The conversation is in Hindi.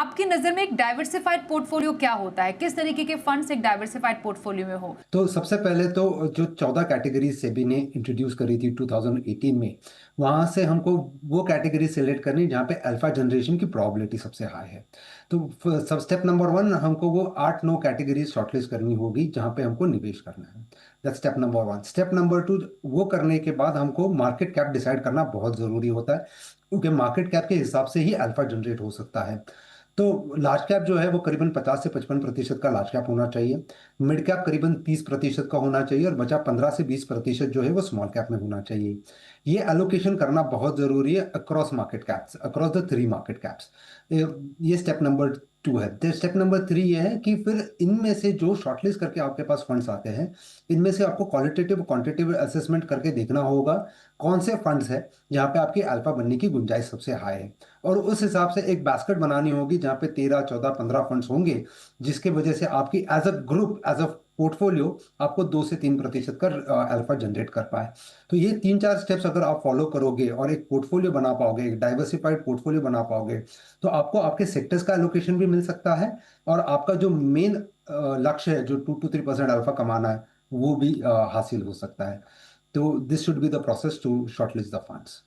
आपकी नज़र में एक डाइवर्सिफाइड पोर्टफोलियो क्या होता है? किस तरीके के फंड्स एक डाइवर्सिफाइड पोर्टफोलियो में हो? तो सबसे पहले तो जो 14 कैटेगरीज सेबी ने इंट्रोड्यूस करी थी 2018 में, वहाँ से हमको वो कैटेगरी सेलेक्ट करनी जहाँ पे अल्फा जनरेशन की प्रोबेबिलिटी सबसे हाई है। तो सब स्टेप नंबर वन, हमको वो 8-9 कैटेगरीज शॉर्टलिस्ट करनी होगी जहाँ पे हमको निवेश करना है। That step number one. Step number two, वो करने के बाद हमको मार्केट कैप डिसाइड करना बहुत ज़रूरी होता है, क्योंकि मार्केट कैप के हिसाब से ही अल्फा जनरेट हो सकता है। तो लार्ज कैप जो है वो करीबन 50 से 55% का लार्ज कैप होना चाहिए। मिड कैप करीबन 30% का होना चाहिए, और बचा 15 से 20% जो है वो स्मॉल कैप में होना चाहिए। ये एलोकेशन करना बहुत जरूरी है across market caps, across the 3 market caps. ये स्टेप नंबर 2 है। स्टेप नंबर 3 ये है कि फिर इनमें से जो शॉर्टलिस्ट करके आपके पास फंड्स आते हैं, इनमें से आपको क्वालिटेटिव क्वांटिटेटिव असेसमेंट करके देखना होगा कौन से फंड्स है जहाँ पे आपकी अल्फा बनने की गुंजाइश सबसे हाई है, और उस हिसाब से एक बास्केट बनानी होगी जहाँ पे 13, 14, 15 फंड्स होंगे, जिसके वजह से आपकी as a group, as a portfolio, आपको 2 से 3% का अल्फा जनरेट कर पाए। तो ये 3-4 स्टेप्स अगर आप फॉलो करोगे और एक पोर्टफोलियो बना पाओगे, एक डाइवर्सिफाइड पोर्टफोलियो बना पाओगे, तो आपको आपके सेक्टर्स का एलोकेशन भी मिल सकता है, और आपका जो मेन लक्ष्य है जो 2 to 3% अल्फा कमाना है, वो भी हासिल हो सकता है। तो this should be the process to shortlist the funds.